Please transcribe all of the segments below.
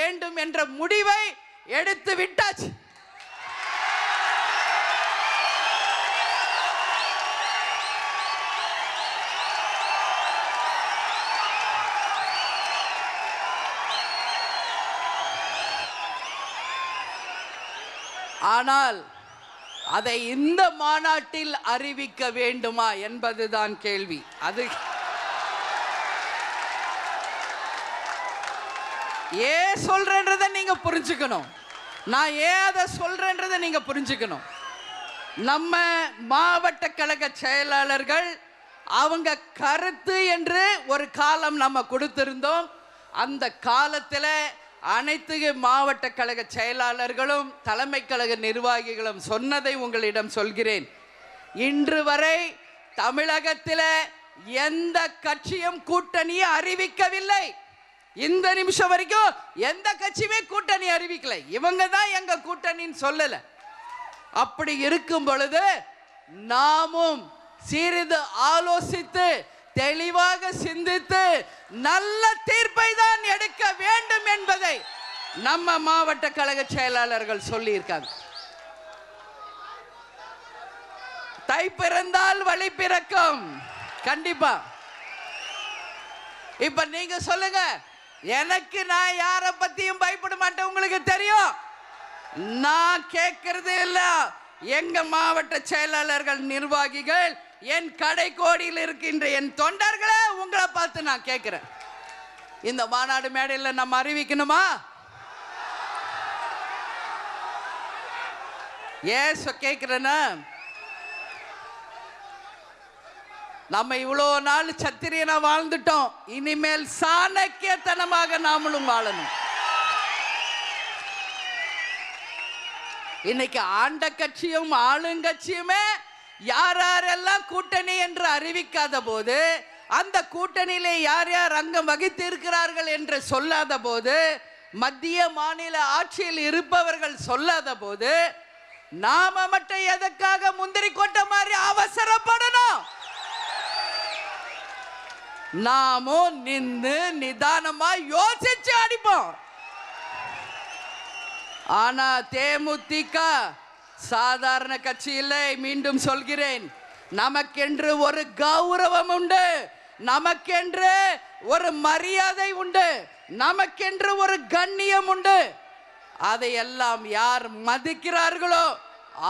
வேண்டும் என்ற முடிவை எடுத்து விட்டாச்சு. ஆனால் அதை இந்த மாநாட்டில் அறிவிக்க வேண்டுமா என்பதுதான் கேள்வி. அது ஏன் சொல்றேன்றதை நீங்க புரிஞ்சுக்கணும். நான் ஏன் அதை சொல்றேன்றதை நீங்க புரிஞ்சுக்கணும். நம்ம மாவட்ட கழக செயலாளர்கள் அவங்க கருத்து என்று ஒரு காலம் நம்ம கொடுத்திருந்தோம். அந்த காலத்தில் அனைத்து மாவட்ட கழக செயலாளர்களும் தலைமை கழக நிர்வாகிகளும் சொன்னதை உங்களிடம் சொல்கிறேன். இன்று வரை தமிழகத்தில் எந்த கட்சியும் கூட்டணியை அறிவிக்கவில்லை. இந்த நிமிஷம் வரைக்கும் எந்த கட்சியுமே கூட்டணி அறிவிக்கல. இவங்க தான் எங்க கூட்டணின்னு சொல்லல. அப்படி இருக்கும் பொழுது நாமும் சிறிது ஆலோசித்து தெளிவாக சிந்தித்து நல்ல தீர்ப்பை தான் எடுக்க வேண்டும் என்பதை நம்ம மாவட்ட கழக செயலாளர்கள் சொல்லி இருக்காங்க. தை பிறந்தால் வழி பிறக்கும். கண்டிப்பா. இப்ப நீங்க சொல்லுங்க, எனக்கு நான் யார பத்தியும் பயப்பட மாட்டேன். உங்களுக்கு தெரியும். நான் கேட்கறது இல்ல. எங்க மாவட்ட செயலாளர்கள் நிர்வாகிகள் என் கடைக்கோடியில் இருக்கின்ற என் தொண்டர்களே உங்களை பார்த்து நான் கேட்கிறேன். இந்த மாநாடு மேடையில் நம்ம அறிவிக்கணுமா? ஏன் கேட்கிறேன்னா, நம்ம இவ்வளோ நாள் சத்திரியனா வாழ்ந்துட்டோம். இனிமேல் சாணக்கியத்தனமாக நாமளும் வாழணும். இன்னைக்கு ஆண்ட கட்சியும் ஆளுங்கட்சியுமே யார் யாரெல்லாம் கூட்டணி என்று அறிவிக்காத போது, அந்த கூட்டணியிலே யார் யார் அங்கம் வகித்து இருக்கிறார்கள் என்று சொல்லாத போது, மத்திய மாநில ஆட்சியில் இருப்பவர்கள் சொல்லாத போது, நாம மட்டும் எதற்காக முந்திரி கொட்ட மாதிரி அவசரப்படணும்? நாமும் நின்று நிதானமா யோசிச்சு அடிப்போம். ஆனா தேமுதிக சாதாரண கட்சி இல்லை. மீண்டும் சொல்கிறேன், நமக்கென்று ஒரு கௌரவம் உண்டு, நமக்கென்று ஒரு மரியாதை உண்டு, நமக்கென்று ஒரு கண்ணியம் உண்டு. அதையெல்லாம் யார் மதிக்கிறார்களோ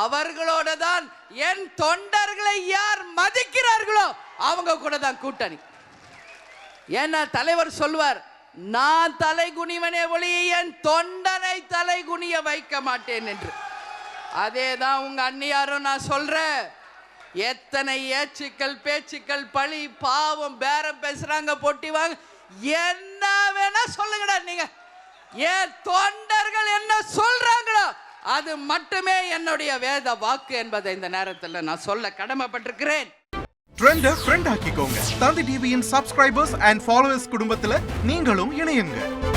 அவர்களோட தான், என் தொண்டர்களை யார் மதிக்கிறார்களோ அவங்க கூட தான் கூட்டணி. ஏன்னா தலைவர் சொல்வார், நான் தலை குனிவனே ஒழிய என் தொண்டனை தலை குனிய வைக்க மாட்டேன் என்று. அதேதான் உங்க அண்ணியாரும் நான் சொல்றேன். எத்தனை ஏச்சுக்கள் பேச்சுக்கள் பழி பாவம் பேரம் பேசுறாங்க, போட்டி வாங்க, என்ன வேணா சொல்லுங்கடா. நீங்க என் தொண்டர்கள் என்ன சொல்றாங்களோ அது மட்டுமே என்னுடைய வேத வாக்கு என்பதை இந்த நேரத்தில் நான் சொல்ல கடமைப்பட்டிருக்கிறேன். ட்ரெண்ட ஃப்ரெண்ட் ஆக்கிக்கோங்க. தந்தி டிவியின் சப்ஸ்கிரைபர்ஸ் அண்ட் ஃபாலோவர்ஸ் குடும்பத்துல நீங்களும் இணையுங்க.